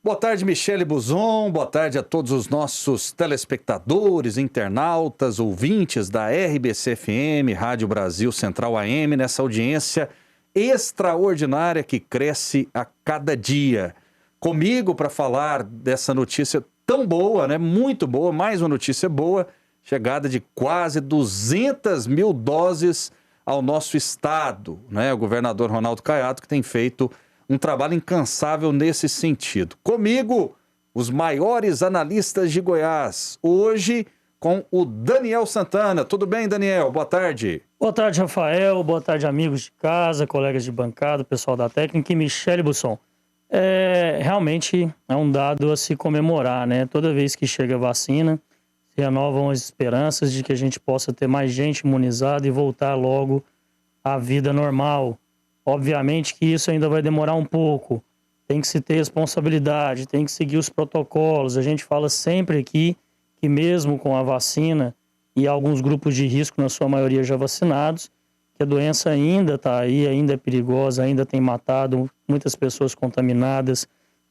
Boa tarde, Michele Buzon. Boa tarde a todos os nossos telespectadores, internautas, ouvintes da RBC-FM, Rádio Brasil Central AM, nessa audiência extraordinária que cresce a cada dia. Comigo para falar dessa notícia tão boa, né? Muito boa, mais uma notícia boa, chegada de quase 200 mil doses ao nosso estado, né? O governador Ronaldo Caiado, que tem feito um trabalho incansável nesse sentido. Comigo, os maiores analistas de Goiás. Hoje, com o Daniel Santana. Tudo bem, Daniel? Boa tarde. Boa tarde, Rafael. Boa tarde, amigos de casa, colegas de bancada, pessoal da técnica e Michele Busson. Realmente é um dado a se comemorar, né? Toda vez que chega a vacina, se renovam as esperanças de que a gente possa ter mais gente imunizada e voltar logo à vida normal. Obviamente que isso ainda vai demorar um pouco, tem que se ter responsabilidade, tem que seguir os protocolos. A gente fala sempre aqui que mesmo com a vacina e alguns grupos de risco, na sua maioria já vacinados, que a doença ainda está aí, ainda é perigosa, ainda tem matado muitas pessoas contaminadas.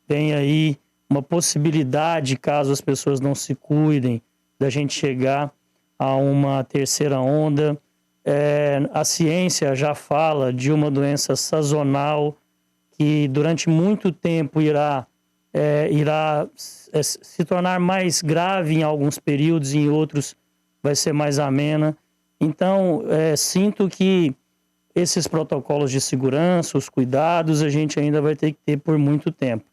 Tem aí uma possibilidade, caso as pessoas não se cuidem, da gente chegar a uma terceira onda. A ciência já fala de uma doença sazonal que durante muito tempo irá se tornar mais grave em alguns períodos e em outros vai ser mais amena. Então, sinto que esses protocolos de segurança, os cuidados, a gente ainda vai ter que ter por muito tempo.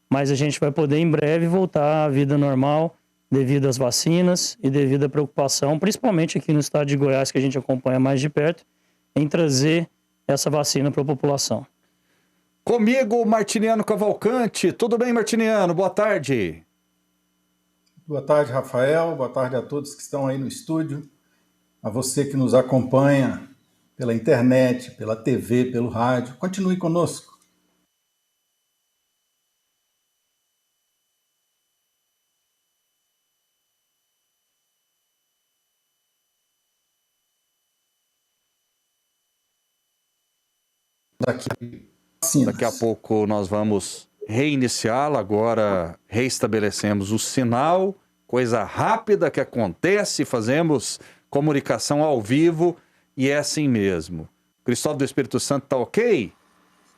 Mas a gente vai poder em breve voltar à vida normal, devido às vacinas e devido à preocupação, principalmente aqui no estado de Goiás, que a gente acompanha mais de perto, em trazer essa vacina para a população. Comigo, Martiniano Cavalcante. Tudo bem, Martiniano? Boa tarde. Boa tarde, Rafael. Boa tarde a todos que estão aí no estúdio. A você que nos acompanha pela internet, pela TV, pelo rádio. Continue conosco. Daqui a pouco nós vamos reiniciá-la, agora reestabelecemos o sinal, coisa rápida que acontece, fazemos comunicação ao vivo e é assim mesmo. Cristóvão do Espírito Santo tá ok?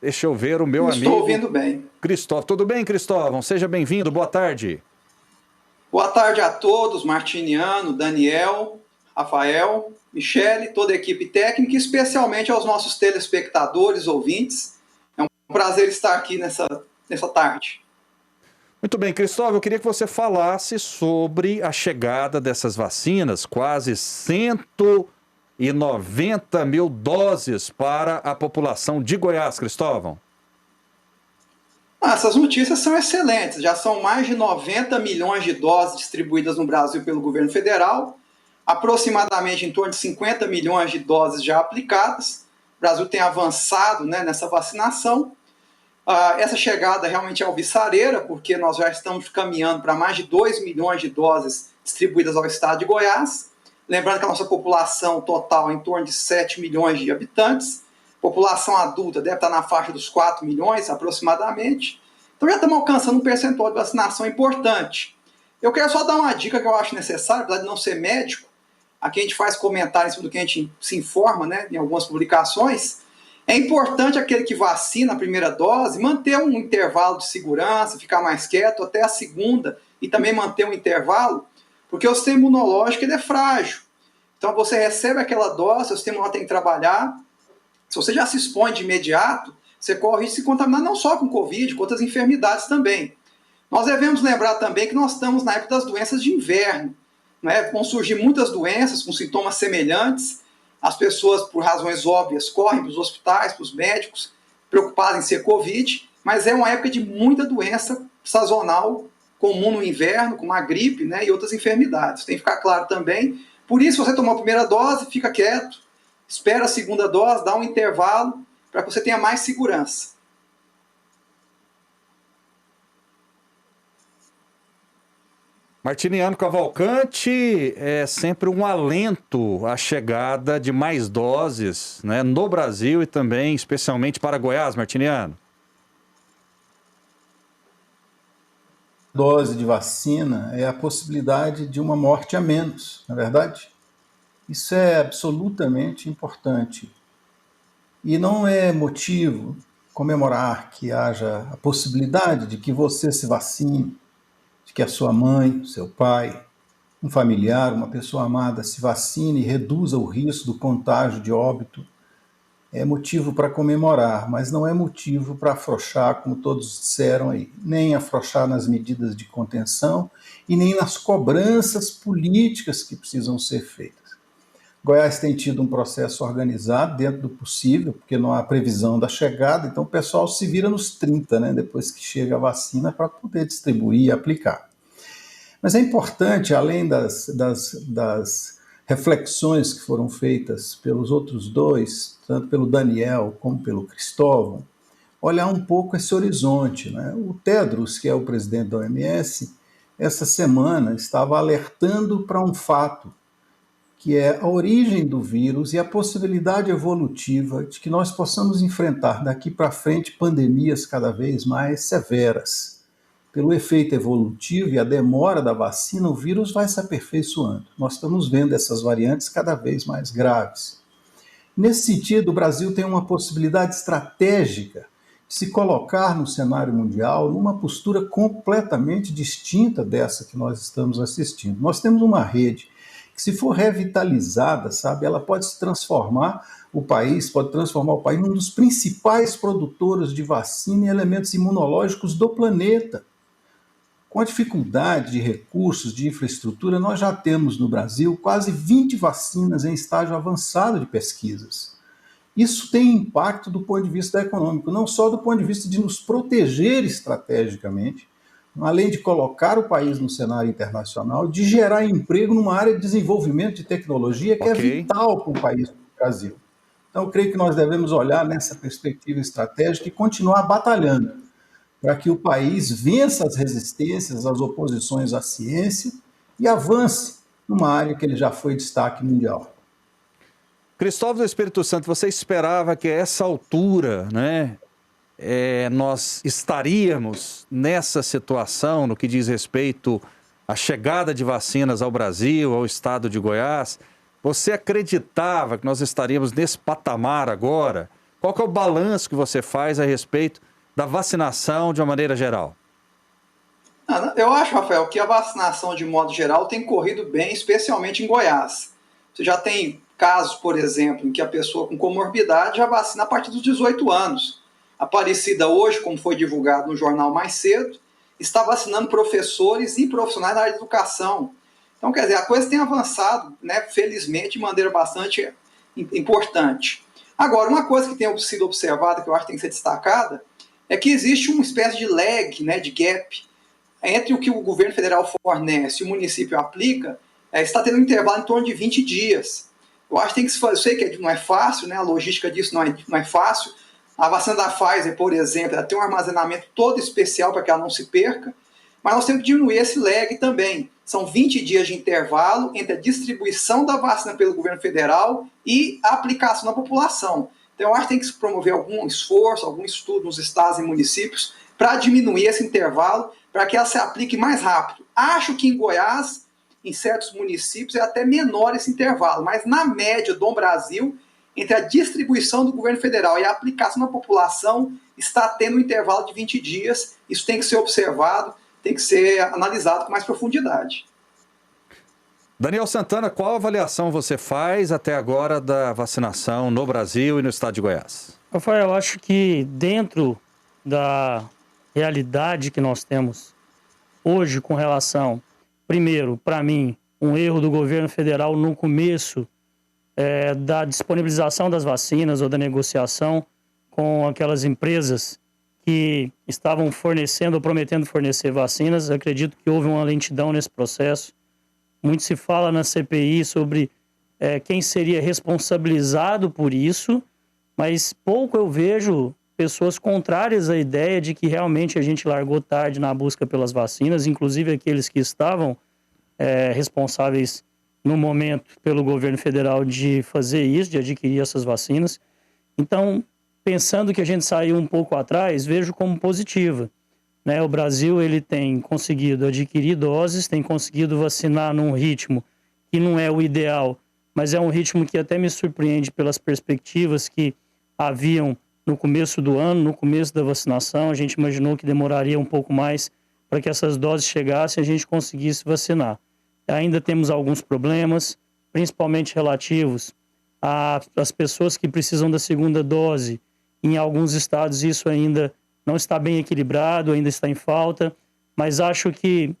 Deixa eu ver o meu amigo. Estou ouvindo bem. Cristóvão, tudo bem, Cristóvão? Seja bem-vindo, boa tarde. Boa tarde a todos, Martiniano, Daniel, Rafael, Michele, toda a equipe técnica, e especialmente aos nossos telespectadores, ouvintes. É um prazer estar aqui nessa tarde. Muito bem, Cristóvão, eu queria que você falasse sobre a chegada dessas vacinas, quase 190 mil doses para a população de Goiás, Cristóvão. Essas notícias são excelentes, já são mais de 90 milhões de doses distribuídas no Brasil pelo governo federal, aproximadamente em torno de 50 milhões de doses já aplicadas. O Brasil tem avançado, né, nessa vacinação. Essa chegada realmente é alvissareira, porque nós já estamos caminhando para mais de 2 milhões de doses distribuídas ao estado de Goiás. Lembrando que a nossa população total é em torno de 7 milhões de habitantes. População adulta deve estar na faixa dos 4 milhões aproximadamente. Então já estamos alcançando um percentual de vacinação importante. Eu quero só dar uma dica que eu acho necessária, apesar de não ser médico. Aqui a gente faz comentários sobre o que a gente se informa, né, em algumas publicações. É importante aquele que vacina a primeira dose manter um intervalo de segurança, ficar mais quieto até a segunda e também manter um intervalo, porque o sistema imunológico ele é frágil. Então você recebe aquela dose, o sistema imunológico tem que trabalhar. Se você já se expõe de imediato, você corre o risco de se contaminar não só com Covid, com outras enfermidades também. Nós devemos lembrar também que nós estamos na época das doenças de inverno. Né? Vão surgir muitas doenças com sintomas semelhantes. As pessoas, por razões óbvias, correm para os hospitais, para os médicos, preocupadas em ser Covid, mas é uma época de muita doença sazonal, comum no inverno, como a gripe, né, e outras enfermidades. Tem que ficar claro também. Por isso, você tomou a primeira dose, fica quieto, espera a segunda dose, dá um intervalo, para que você tenha mais segurança. Martiniano Cavalcante, é sempre um alento a chegada de mais doses, né, no Brasil e também especialmente para Goiás, Martiniano. dose de vacina é a possibilidade de uma morte a menos, não é verdade? Isso é absolutamente importante. E não é motivo comemorar que haja a possibilidade de que você se vacine, de que a sua mãe, seu pai, um familiar, uma pessoa amada se vacine e reduza o risco do contágio de óbito. É motivo para comemorar, mas não é motivo para afrouxar, como todos disseram aí, nem afrouxar nas medidas de contenção e nem nas cobranças políticas que precisam ser feitas. Goiás tem tido um processo organizado dentro do possível, porque não há previsão da chegada, então o pessoal se vira nos 30, né, depois que chega a vacina, para poder distribuir e aplicar. Mas é importante, além das reflexões que foram feitas pelos outros dois, tanto pelo Daniel como pelo Cristóvão, olhar um pouco esse horizonte, né? O Tedros, que é o presidente da OMS, essa semana estava alertando para um fato, que é a origem do vírus e a possibilidade evolutiva de que nós possamos enfrentar daqui para frente pandemias cada vez mais severas. Pelo efeito evolutivo e a demora da vacina, o vírus vai se aperfeiçoando. Nós estamos vendo essas variantes cada vez mais graves. Nesse sentido, o Brasil tem uma possibilidade estratégica de se colocar no cenário mundial numa postura completamente distinta dessa que nós estamos assistindo. Nós temos uma rede que, se for revitalizada, sabe, ela pode transformar o país num dos principais produtores de vacina e elementos imunológicos do planeta. Com a dificuldade de recursos, de infraestrutura, nós já temos no Brasil quase 20 vacinas em estágio avançado de pesquisas. Isso tem impacto do ponto de vista econômico, não só do ponto de vista de nos proteger estrategicamente, além de colocar o país no cenário internacional, de gerar emprego numa área de desenvolvimento de tecnologia que é vital para o país, para o Brasil. Então, eu creio que nós devemos olhar nessa perspectiva estratégica e continuar batalhando para que o país vença as resistências, as oposições à ciência e avance numa área que ele já foi destaque mundial. Cristóvão do Espírito Santo, você esperava que a essa altura, né, nós estaríamos nessa situação no que diz respeito à chegada de vacinas ao Brasil, ao estado de Goiás? Você acreditava que nós estaríamos nesse patamar agora? Qual que é o balanço que você faz a respeito da vacinação de uma maneira geral? Eu acho, Rafael, que a vacinação de modo geral tem corrido bem, especialmente em Goiás. Você já tem casos, por exemplo, em que a pessoa com comorbidade já vacina a partir dos 18 anos. A Aparecida hoje, como foi divulgado no jornal mais cedo, está vacinando professores e profissionais da área de educação. Então, quer dizer, a coisa tem avançado, né, felizmente, de maneira bastante importante. Agora, uma coisa que tem sido observada, que eu acho que tem que ser destacada, é que existe uma espécie de lag, né, de gap, entre o que o governo federal fornece e o município aplica, está tendo um intervalo em torno de 20 dias. Eu acho que tem que se fazer, eu sei que não é fácil, né, a logística disso não é fácil. A vacina da Pfizer, por exemplo, ela tem um armazenamento todo especial para que ela não se perca, mas nós temos que diminuir esse lag também. São 20 dias de intervalo entre a distribuição da vacina pelo governo federal e a aplicação na população. Então, eu acho que tem que se promover algum esforço, algum estudo nos estados e municípios para diminuir esse intervalo, para que ela se aplique mais rápido. Acho que em Goiás, em certos municípios, é até menor esse intervalo, mas na média do Brasil, entre a distribuição do governo federal e a aplicação na população, está tendo um intervalo de 20 dias. Isso tem que ser observado, tem que ser analisado com mais profundidade. Daniel Santana, qual avaliação você faz até agora da vacinação no Brasil e no estado de Goiás? Rafael, eu acho que dentro da realidade que nós temos hoje com relação, primeiro, para mim, um erro do governo federal no começo da disponibilização das vacinas ou da negociação com aquelas empresas que estavam fornecendo ou prometendo fornecer vacinas. Eu acredito que houve uma lentidão nesse processo. Muito se fala na CPI sobre quem seria responsabilizado por isso, mas pouco eu vejo pessoas contrárias à ideia de que realmente a gente largou tarde na busca pelas vacinas, inclusive aqueles que estavam responsáveis no momento pelo governo federal de fazer isso, de adquirir essas vacinas. Então, pensando que a gente saiu um pouco atrás, vejo como positiva, né? O Brasil ele tem conseguido adquirir doses, tem conseguido vacinar num ritmo que não é o ideal, mas é um ritmo que até me surpreende pelas perspectivas que haviam no começo do ano, no começo da vacinação. A gente imaginou que demoraria um pouco mais para que essas doses chegassem e a gente conseguisse vacinar. Ainda temos alguns problemas, principalmente relativos às pessoas que precisam da segunda dose. Em alguns estados isso ainda não está bem equilibrado, ainda está em falta, mas acho que,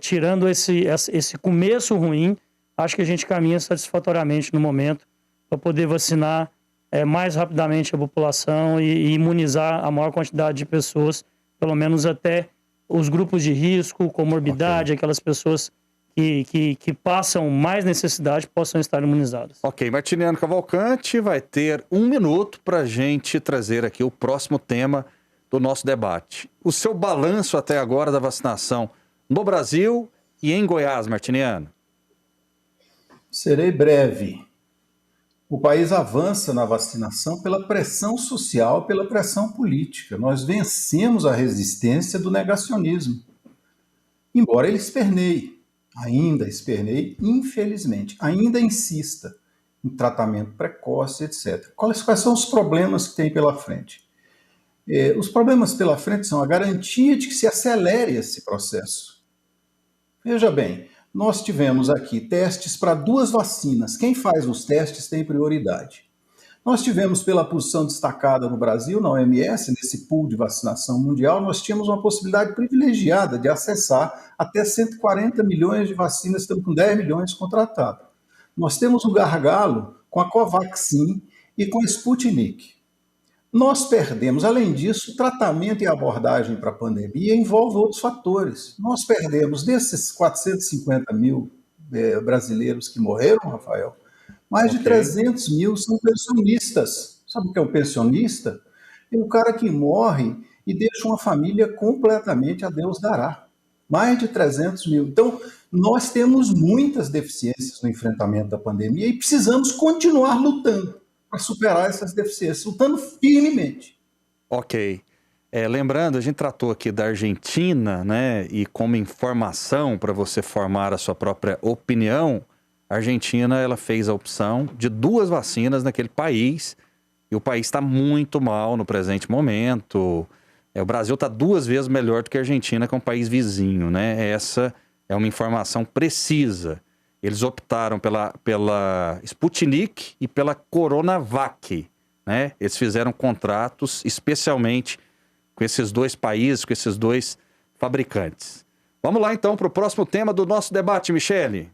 tirando esse começo ruim, acho que a gente caminha satisfatoriamente no momento para poder vacinar mais rapidamente a população e imunizar a maior quantidade de pessoas, pelo menos até os grupos de risco, comorbidade, aquelas pessoas que passam mais necessidade possam estar imunizadas. Ok, Martiniano Cavalcante vai ter 1 minuto para a gente trazer aqui o próximo tema do nosso debate. O seu balanço até agora da vacinação no Brasil e em Goiás, Martiniano. Serei breve. O país avança na vacinação pela pressão social, pela pressão política. Nós vencemos a resistência do negacionismo. Embora ele ainda esperneie, infelizmente, ainda insista em tratamento precoce, etc. Quais são os problemas que tem pela frente? Os problemas pela frente são a garantia de que se acelere esse processo. Veja bem, nós tivemos aqui testes para 2 vacinas. Quem faz os testes tem prioridade. Nós tivemos, pela posição destacada no Brasil, na OMS, nesse pool de vacinação mundial, nós tínhamos uma possibilidade privilegiada de acessar até 140 milhões de vacinas, estamos com 10 milhões contratados. Nós temos o gargalo com a Covaxin e com a Sputnik. Nós perdemos, além disso, o tratamento e a abordagem para a pandemia envolve outros fatores. Nós perdemos, desses 450 mil brasileiros que morreram, Rafael, mais de 300 mil são pensionistas. Sabe o que é um pensionista? É o cara que morre e deixa uma família completamente a Deus dará. Mais de 300 mil. Então, nós temos muitas deficiências no enfrentamento da pandemia e precisamos continuar lutando para superar essas deficiências, lutando firmemente. Ok. Lembrando, a gente tratou aqui da Argentina, né? E como informação para você formar a sua própria opinião, a Argentina ela fez a opção de 2 vacinas naquele país e o país está muito mal no presente momento. O Brasil está 2 vezes melhor do que a Argentina, que é um país vizinho, né? Essa é uma informação precisa. Eles optaram pela Sputnik e pela Coronavac, né? Eles fizeram contratos especialmente com esses 2 países, com esses 2 fabricantes. Vamos lá então para o próximo tema do nosso debate, Michele.